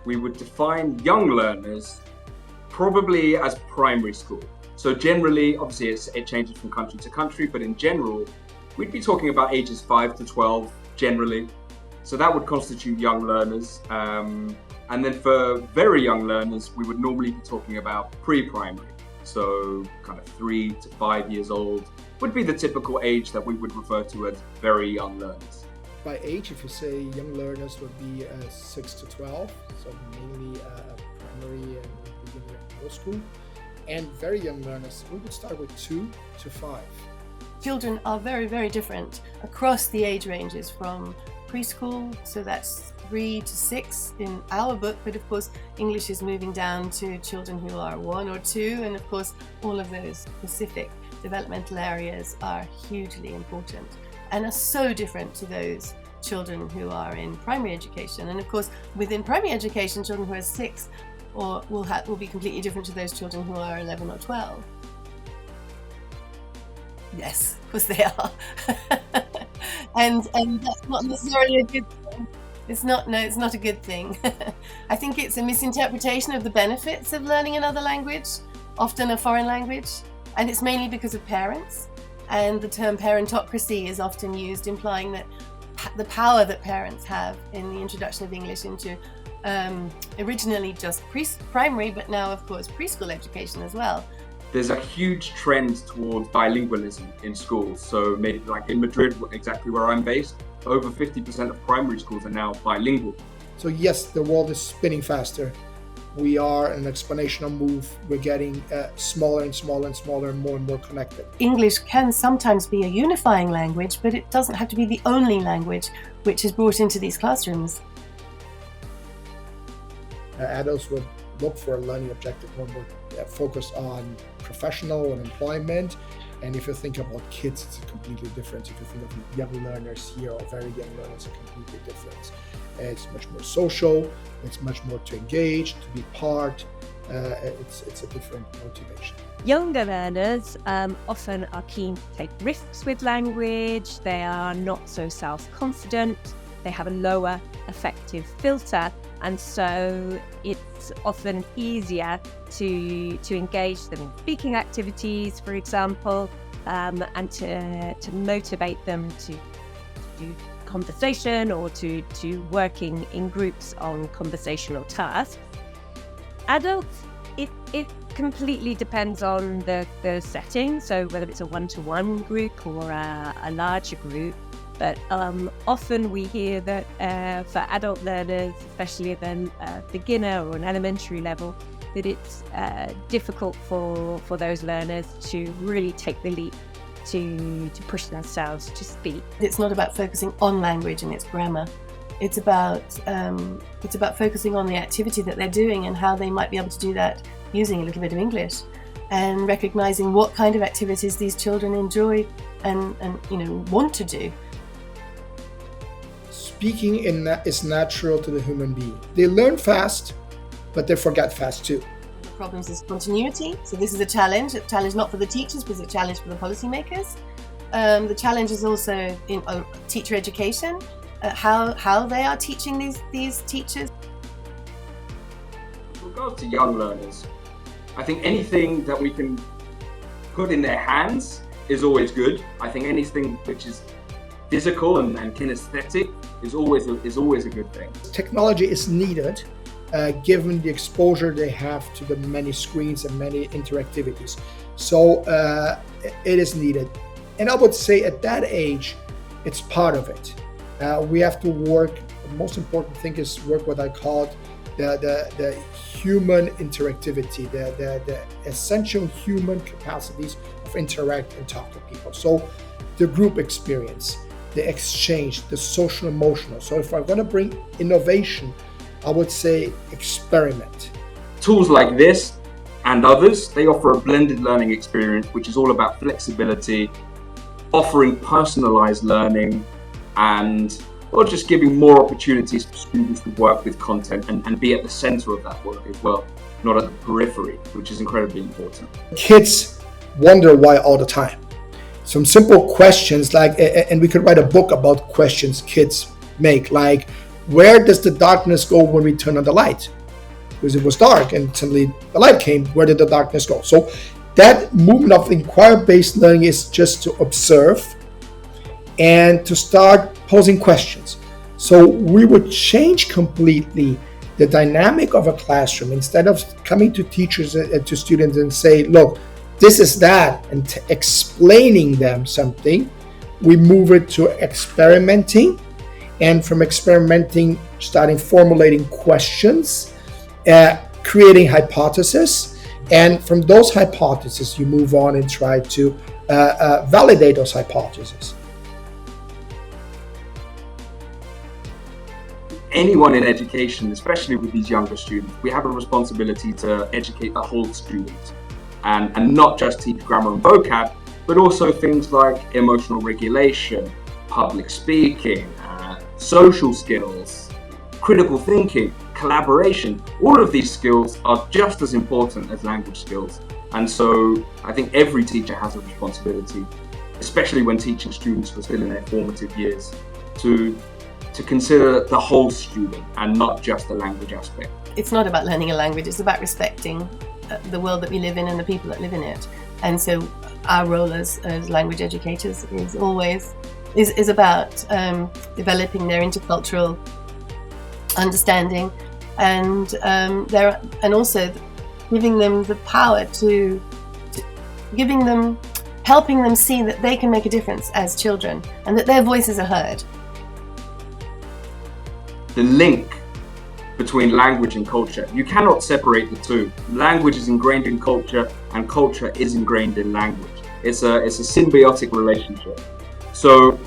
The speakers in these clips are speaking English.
we would define young learners probably as primary school. So generally, obviously it changes from country to country, but in general, we'd be talking about ages 5 to 12 generally. So that would constitute young learners. And then for very young learners, we would normally be talking about pre-primary. So kind of 3 to 5 years old would be the typical age that we would refer to as very young learners. By age, if you say young learners would be 6 to 12, so mainly primary and beginning of middle school. And very young learners, we would start with 2 to 5. Children are very, very different across the age ranges from preschool, so that's 3 to 6 in our book, but of course English is moving down to children who are 1 or 2, and of course all of those specific developmental areas are hugely important and are so different to those children who are in primary education. And of course within primary education, children who are 6 or will be completely different to those children who are 11 or 12. Yes, of course they are. and that's not necessarily a good thing. It's not a good thing. I think it's a misinterpretation of the benefits of learning another language, often a foreign language, and it's mainly because of parents. And the term parentocracy is often used, implying that the power that parents have in the introduction of English into originally just primary, but now of course preschool education as well. There's a huge trend towards bilingualism in schools. So maybe like in Madrid, exactly where I'm based, over 50% of primary schools are now bilingual. So yes, the world is spinning faster. We are in an exponential move. We're getting smaller and smaller and smaller and more connected. English can sometimes be a unifying language, but it doesn't have to be the only language which is brought into these classrooms. Adults would look for a learning objective when we're focused on professional and employment. And if you think about kids, it's completely different. If you think of young learners here or very young learners, it's completely different. It's much more social, it's much more to engage, to be part. It's a different motivation. Younger learners often are keen to take risks with language. They are not so self-confident. They have a lower affective filter, and so it's often easier to engage them in speaking activities, for example, and to motivate them to do conversation or to working in groups on conversational tasks. Adults, it completely depends on the setting, so whether it's a one-to-one group or a larger group. But often we hear that for adult learners, especially at a beginner or an elementary level, that it's difficult for those learners to really take the leap to push themselves to speak. It's not about focusing on language and its grammar. It's about focusing on the activity that they're doing and how they might be able to do that using a little bit of English, and recognizing what kind of activities these children enjoy and want to do. Speaking is natural to the human being. They learn fast, but they forget fast too. The problems is continuity. So this is a challenge not for the teachers, but a challenge for the policymakers. The challenge is also in teacher education, how they are teaching these teachers. With regards to young learners, I think anything that we can put in their hands is always good. I think anything which is physical and kinesthetic is always a good thing. Technology is needed, given the exposure they have to the many screens and many interactivities. So it is needed. And I would say at that age, it's part of it. We have to work, the most important thing is work what I call the human interactivity, the essential human capacities of interact and talk to people. So the group experience, the exchange, the social emotional. So if I'm going to bring innovation, I would say experiment. Tools like this and others, they offer a blended learning experience, which is all about flexibility, offering personalized learning, and just giving more opportunities for students to work with content and be at the center of that work as well, not at the periphery, which is incredibly important. Kids wonder why all the time. Some simple questions and we could write a book about questions kids make, like, where does the darkness go when we turn on the light? because it was dark, and suddenly the light came. Where did the darkness go? So that movement of inquiry-based learning is just to observe and to start posing questions. So we would change completely the dynamic of a classroom. Instead of coming to teachers and to students and say, look, this is that, and explaining them something, we move it to experimenting, and from experimenting, starting formulating questions, creating hypotheses, and from those hypotheses, you move on and try to validate those hypotheses. Anyone in education, especially with these younger students, we have a responsibility to educate the whole student, and not just teach grammar and vocab, but also things like emotional regulation, public speaking, social skills, critical thinking, collaboration. All of these skills are just as important as language skills. And so I think every teacher has a responsibility, especially when teaching students who are still in their formative years, to consider the whole student and not just the language aspect. It's not about learning a language, it's about respecting the world that we live in and the people that live in it. And so our role as language educators is always about developing their intercultural understanding, and also giving them the power to helping them see that they can make a difference as children and that their voices are heard. The link between language and culture, you cannot separate the two. Language is ingrained in culture, and culture is ingrained in language. It's a symbiotic relationship. So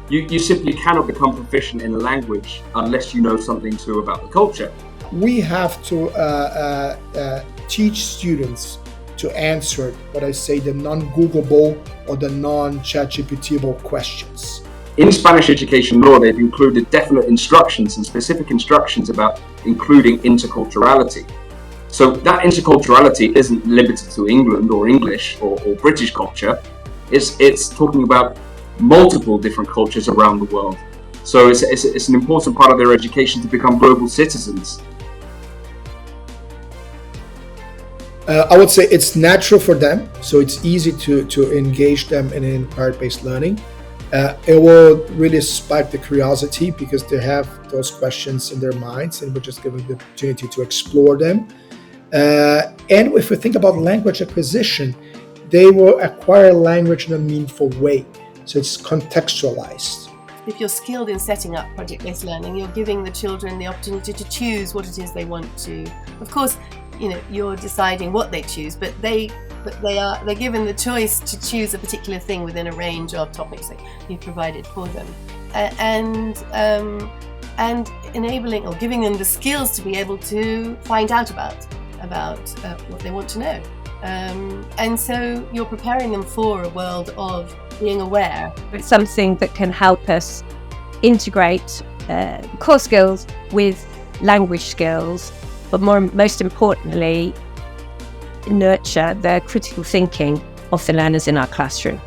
you simply cannot become proficient in a language unless you know something too about the culture. We have to teach students to answer what I say the non-Googleable or the non-ChatGPTable questions. In Spanish education law, they've included definite instructions and specific instructions about including interculturality. So that interculturality isn't limited to England or English or British culture. It's talking about multiple different cultures around the world. So it's an important part of their education to become global citizens. I would say it's natural for them, so it's easy to engage them in inquiry-based learning. It will really spark the curiosity because they have those questions in their minds, and we're just giving the opportunity to explore them. And if we think about language acquisition, they will acquire language in a meaningful way. So it's contextualized. If you're skilled in setting up project-based learning, you're giving the children the opportunity to choose what it is they want to. Of course, you're deciding what they choose, but they're given the choice to choose a particular thing within a range of topics that you've provided for them, and enabling or giving them the skills to be able to find out about what they want to know. And so you're preparing them for a world of being aware. It's something that can help us integrate core skills with language skills, but most importantly, nurture the critical thinking of the learners in our classroom.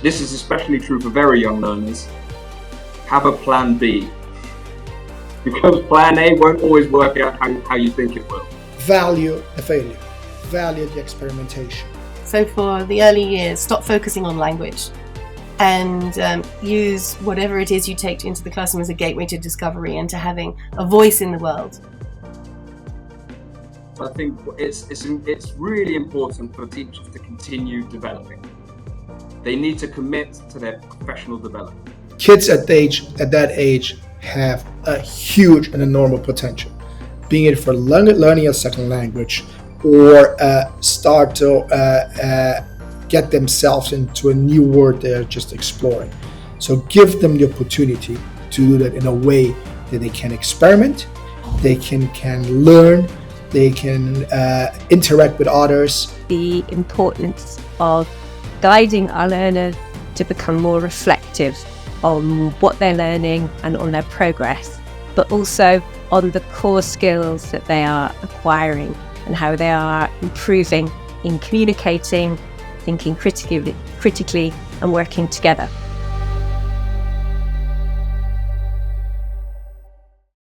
This is especially true for very young learners. Have a plan B, because plan A won't always work out how you think it will. Value the failure, value the experimentation. So for the early years, stop focusing on language and use whatever it is you take into the classroom as a gateway to discovery and to having a voice in the world. I think it's really important for teachers to continue developing. They need to commit to their professional development. Kids at that age have a huge and enormous potential, being it for learning a second language or start to get themselves into a new world they're just exploring. So give them the opportunity to do that in a way that they can experiment, they can learn, they can interact with others. The importance of guiding our learners to become more reflective on what they're learning and on their progress, but also on the core skills that they are acquiring and how they are improving in communicating, thinking critically and working together.